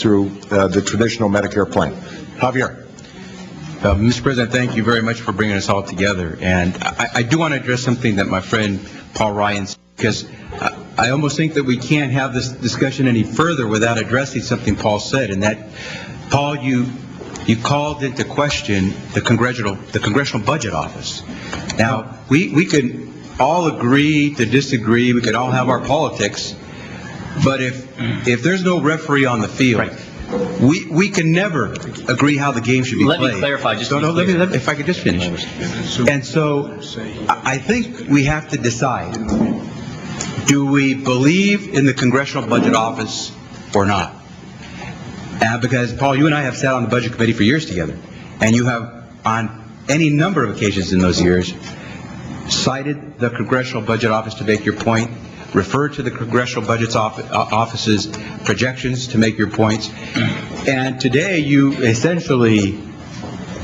through the traditional Medicare plan. Javier. Mr. President, thank you very much for bringing us all together. And I do want to address something that my friend Paul Ryan said, because I almost think that we can't have this discussion any further without addressing something Paul said, and that, Paul, you called into question the Congressional Budget Office. Now, we can all agree to disagree, we can all have our politics, but if there's no referee on the field, right, we can never agree how the game should be played. Let me clarify. Just let me, if I could just finish. And so I think we have to decide, do we believe in the Congressional Budget Office or not? Because, Paul, you and I have sat on the Budget Committee for years together, and you have, on any number of occasions in those years, cited the Congressional Budget Office to make your point, referred to the Congressional Budget Office's projections to make your points, and today you essentially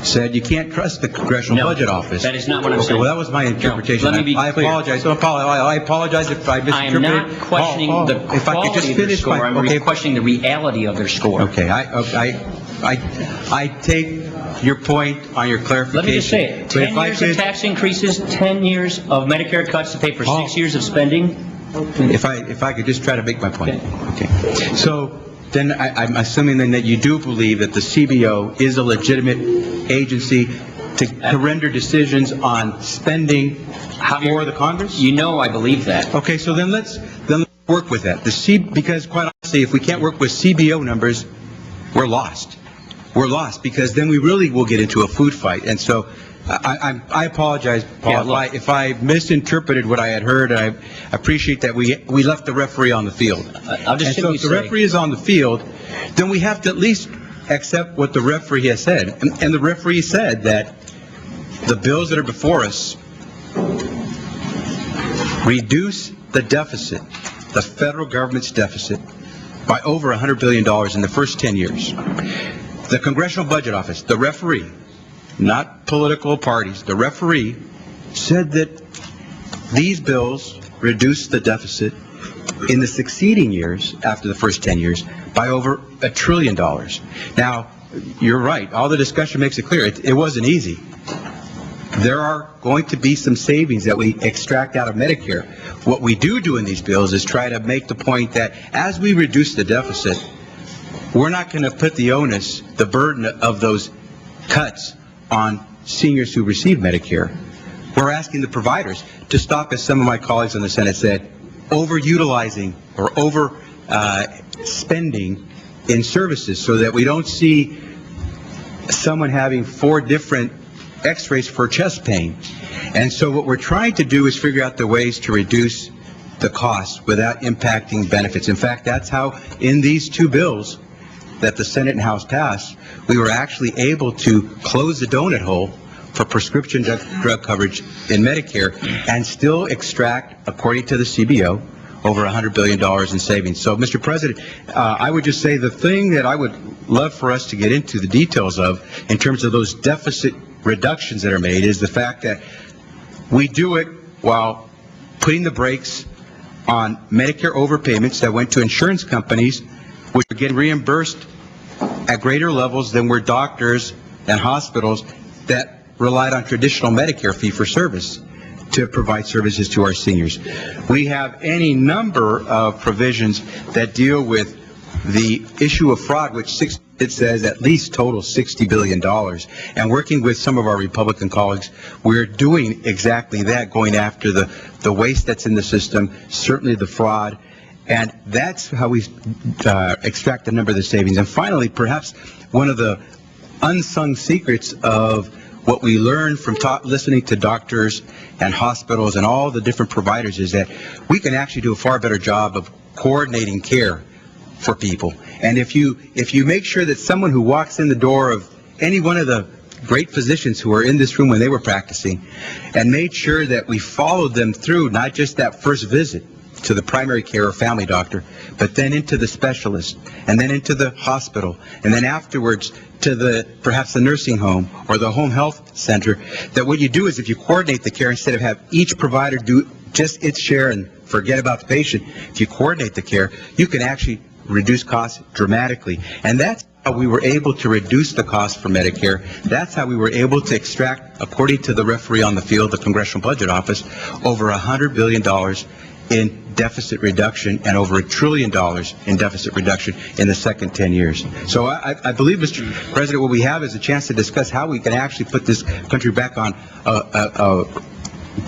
said you can't trust the Congressional Budget Office. That is not what I'm saying. Well, that was my interpretation. Let me be I apologize. I apologize if I misinterpreted. I am not questioning the quality of their score. I'm questioning the reality of their score. Okay. I take your point on your clarification. Let me just say it. 10 years of tax increases, 10 years of Medicare cuts to pay for 6 years of spending. If I could just try to make my point. Okay. So then I'm assuming then that you do believe that the CBO is a legitimate agency to render decisions on spending for the Congress? You know I believe that. Okay, so then let's work with that. Because quite honestly, if we can't work with CBO numbers, we're lost. We're lost, because then we really will get into a food fight. And so I apologize, Paul, if I misinterpreted what I had heard. And I appreciate that we left the referee on the field. I'll just and so if the referee is on the field, then we have to at least accept what the referee has said. And the referee said that the bills that are before us reduce the deficit, the federal government's deficit, by over $100 billion in the first 10 years. The Congressional Budget Office, the referee, not political parties, the referee said that these bills reduce the deficit in the succeeding years, after the first 10 years, by over $1 trillion. Now, you're right. All the discussion makes it clear. It wasn't easy. There are going to be some savings that we extract out of Medicare. What we do in these bills is try to make the point that as we reduce the deficit, we're not going to put the onus, the burden of those cuts on seniors who receive Medicare. We're asking the providers to stop, as some of my colleagues in the Senate said, overutilizing or over spending in services, so that we don't see someone having 4 different x-rays for chest pain. And so what we're trying to do is figure out the ways to reduce the costs without impacting benefits. In fact, that's how in these 2 bills that the Senate and House passed, we were actually able to close the donut hole for prescription drug coverage in Medicare and still extract, according to the CBO, over $100 billion in savings. So, Mr. President, I would just say the thing that I would love for us to get into the details of in terms of those deficit reductions that are made is the fact that we do it while putting the brakes on Medicare overpayments that went to insurance companies, which are getting reimbursed at greater levels than were doctors and hospitals that relied on traditional Medicare fee-for-service to provide services to our seniors. We have any number of provisions that deal with the issue of fraud, which it says at least total $60 billion. And working with some of our Republican colleagues, we're doing exactly that, going after the waste that's in the system, certainly the fraud. And that's how we extract a number of the savings. And finally, perhaps one of the unsung secrets of what we learn from listening to doctors and hospitals and all the different providers is that we can actually do a far better job of coordinating care for people. And if you make sure that someone who walks in the door of any one of the great physicians who were in this room when they were practicing and made sure that we followed them through not just that first visit to the primary care or family doctor, but then into the specialist, and then into the hospital, and then afterwards to perhaps the nursing home or the home health center, that what you do is if you coordinate the care, instead of have each provider do just its share and forget about the patient, if you coordinate the care, you can actually reduce costs dramatically. And that's how we were able to reduce the cost for Medicare. That's how we were able to extract, according to the referee on the field, the Congressional Budget Office, over $100 billion in deficit reduction and over $1 trillion in deficit reduction in the second 10 years. So I believe, Mr. President, what we have is a chance to discuss how we can actually put this country back on a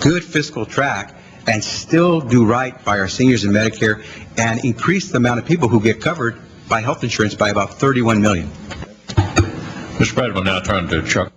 good fiscal track and still do right by our seniors in Medicare and increase the amount of people who get covered by health insurance by about 31 million. Mr. President, we'll now turn to Chuck.